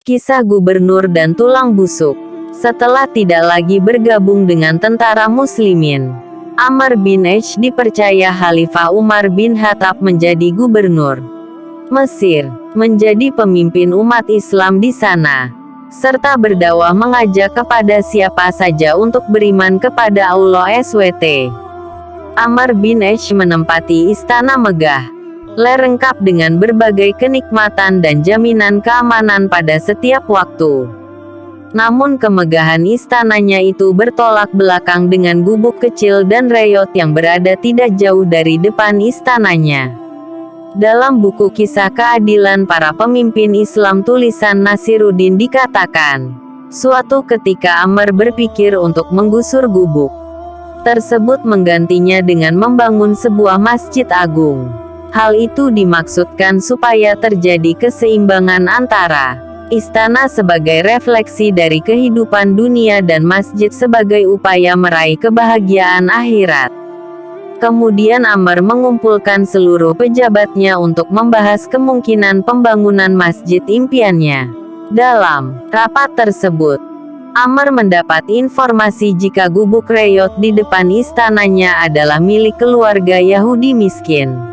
Kisah gubernur dan tulang busuk. Setelah tidak lagi bergabung dengan tentara muslimin, Amr bin Ash dipercaya Khalifah Umar bin Khattab menjadi gubernur Mesir, menjadi pemimpin umat Islam di sana, serta berdakwah mengajak kepada siapa saja untuk beriman kepada Allah SWT. Amr bin Ash menempati istana megah, lengkap dengan berbagai kenikmatan dan jaminan keamanan pada setiap waktu. Namun kemegahan istananya itu bertolak belakang dengan gubuk kecil dan reyot yang berada tidak jauh dari depan istananya. Dalam buku Kisah Keadilan Para Pemimpin Islam tulisan Nasiruddin dikatakan, suatu ketika Amr berpikir untuk menggusur gubuk tersebut menggantinya dengan membangun sebuah masjid agung. Hal itu dimaksudkan supaya terjadi keseimbangan antara istana sebagai refleksi dari kehidupan dunia dan masjid sebagai upaya meraih kebahagiaan akhirat. Kemudian Amr mengumpulkan seluruh pejabatnya untuk membahas kemungkinan pembangunan masjid impiannya. Dalam rapat tersebut, Amr mendapat informasi jika gubuk reyot di depan istananya adalah milik keluarga Yahudi miskin.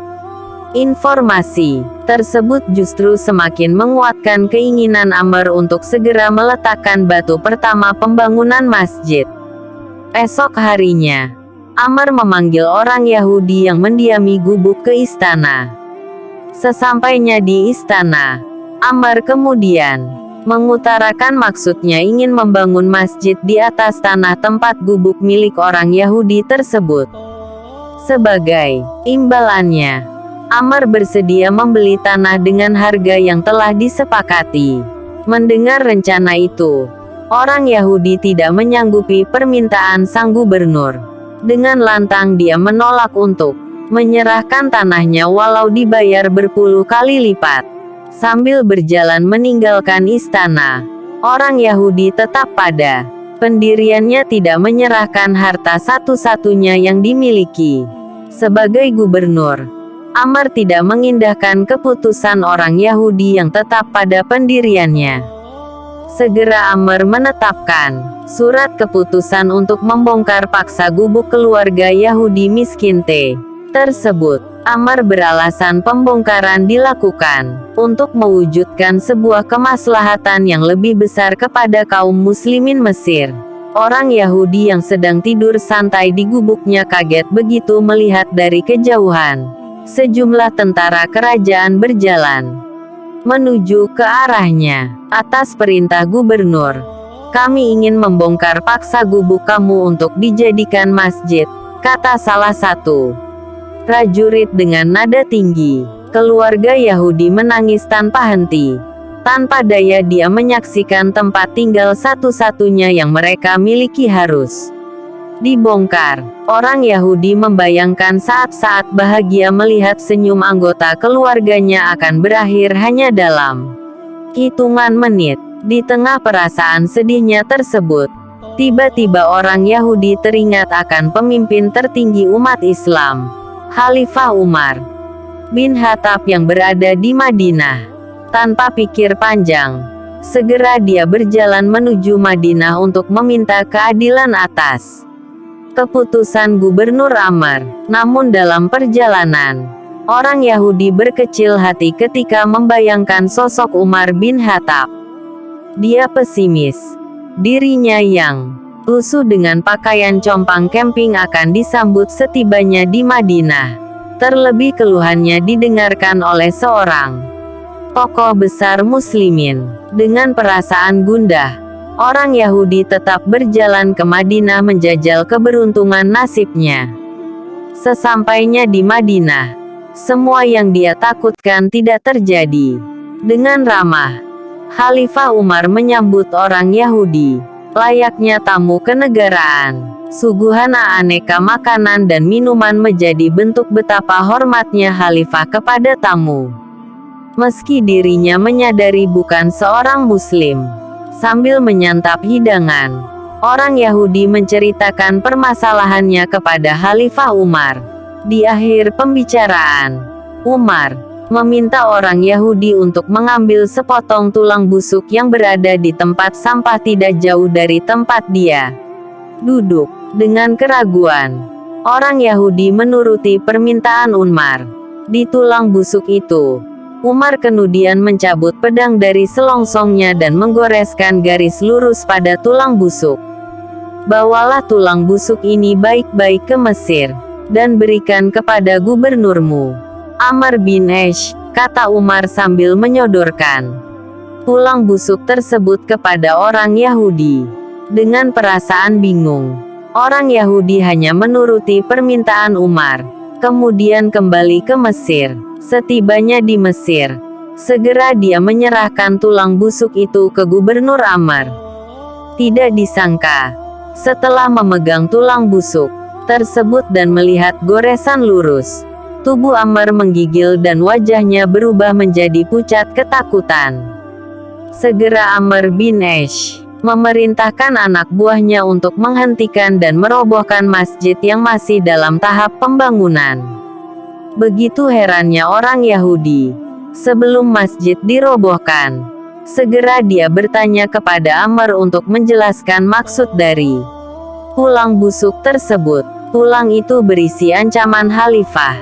Informasi tersebut justru semakin menguatkan keinginan Amr untuk segera meletakkan batu pertama pembangunan masjid. Esok harinya, Amr memanggil orang Yahudi yang mendiami gubuk ke istana. Sesampainya di istana, Amr kemudian mengutarakan maksudnya ingin membangun masjid di atas tanah tempat gubuk milik orang Yahudi tersebut. Sebagai imbalannya, Amr bersedia membeli tanah dengan harga yang telah disepakati. Mendengar rencana itu, orang Yahudi tidak menyanggupi permintaan sang gubernur. Dengan lantang dia menolak untuk menyerahkan tanahnya walau dibayar berpuluh kali lipat. Sambil berjalan meninggalkan istana, orang Yahudi tetap pada pendiriannya tidak menyerahkan harta satu-satunya yang dimiliki. Sebagai gubernur, Amr tidak mengindahkan keputusan orang Yahudi yang tetap pada pendiriannya. Segera Amr menetapkan surat keputusan untuk membongkar paksa gubuk keluarga Yahudi miskin tersebut. Amr beralasan pembongkaran dilakukan untuk mewujudkan sebuah kemaslahatan yang lebih besar kepada kaum muslimin Mesir. Orang Yahudi yang sedang tidur santai di gubuknya kaget begitu melihat dari kejauhan sejumlah tentara kerajaan berjalan menuju ke arahnya. Atas perintah gubernur, kami ingin membongkar paksa gubuk kamu untuk dijadikan masjid, kata salah satu prajurit dengan nada tinggi. Keluarga Yahudi menangis tanpa henti. Tanpa daya dia menyaksikan tempat tinggal satu-satunya yang mereka miliki harus dibongkar. Orang Yahudi membayangkan saat-saat bahagia melihat senyum anggota keluarganya akan berakhir hanya dalam hitungan menit. Di tengah perasaan sedihnya tersebut, tiba-tiba orang Yahudi teringat akan pemimpin tertinggi umat Islam, Khalifah Umar bin Khattab yang berada di Madinah. Tanpa pikir panjang, segera dia berjalan menuju Madinah untuk meminta keadilan atas keputusan gubernur Amr. Namun dalam perjalanan, orang Yahudi berkecil hati ketika membayangkan sosok Umar bin Khattab. Dia pesimis, dirinya yang lusuh dengan pakaian compang camping akan disambut setibanya di Madinah. Terlebih keluhannya didengarkan oleh seorang tokoh besar muslimin. Dengan perasaan gundah, orang Yahudi tetap berjalan ke Madinah menjajal keberuntungan nasibnya. Sesampainya di Madinah, semua yang dia takutkan tidak terjadi. Dengan ramah, Khalifah Umar menyambut orang Yahudi layaknya tamu kenegaraan. Suguhan aneka makanan dan minuman menjadi bentuk betapa hormatnya Khalifah kepada tamu. Meski dirinya menyadari bukan seorang muslim, sambil menyantap hidangan, orang Yahudi menceritakan permasalahannya kepada Khalifah Umar. Di akhir pembicaraan, Umar meminta orang Yahudi untuk mengambil sepotong tulang busuk yang berada di tempat sampah tidak jauh dari tempat dia duduk. Dengan keraguan, orang Yahudi menuruti permintaan Umar. Di tulang busuk itu, Umar kemudian mencabut pedang dari selongsongnya dan menggoreskan garis lurus pada tulang busuk. Bawalah tulang busuk ini baik-baik ke Mesir, dan berikan kepada gubernurmu, Amr bin Ash, kata Umar sambil menyodorkan tulang busuk tersebut kepada orang Yahudi. Dengan perasaan bingung, orang Yahudi hanya menuruti permintaan Umar, kemudian kembali ke Mesir. Setibanya di Mesir, segera dia menyerahkan tulang busuk itu ke gubernur Amr. Tidak disangka, setelah memegang tulang busuk tersebut dan melihat goresan lurus, tubuh Amr menggigil dan wajahnya berubah menjadi pucat ketakutan. Segera Amr bin Ash memerintahkan anak buahnya untuk menghentikan dan merobohkan masjid yang masih dalam tahap pembangunan. Begitu herannya orang Yahudi, sebelum masjid dirobohkan, segera dia bertanya kepada Amr untuk menjelaskan maksud dari tulang busuk tersebut. Tulang itu berisi ancaman khalifah,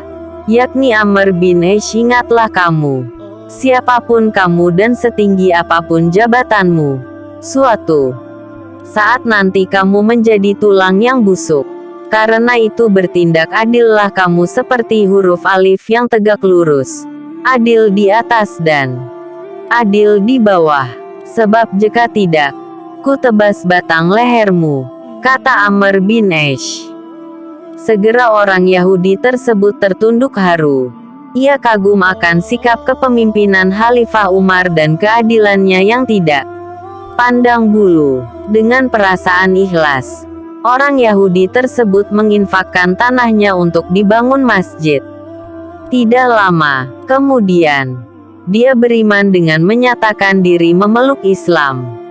yakni Amr bin Ash. Ingatlah kamu, siapapun kamu dan setinggi apapun jabatanmu, suatu saat nanti kamu menjadi tulang yang busuk. Karena itu bertindak adillah kamu seperti huruf alif yang tegak lurus, adil di atas dan adil di bawah. Sebab jika tidak, ku tebas batang lehermu, kata Amr bin Ash. Segera orang Yahudi tersebut tertunduk haru. Ia kagum akan sikap kepemimpinan Khalifah Umar dan keadilannya yang tidak pandang bulu. Dengan perasaan ikhlas, orang Yahudi tersebut menginfakkan tanahnya untuk dibangun masjid. Tidak lama kemudian, dia beriman dengan menyatakan diri memeluk Islam.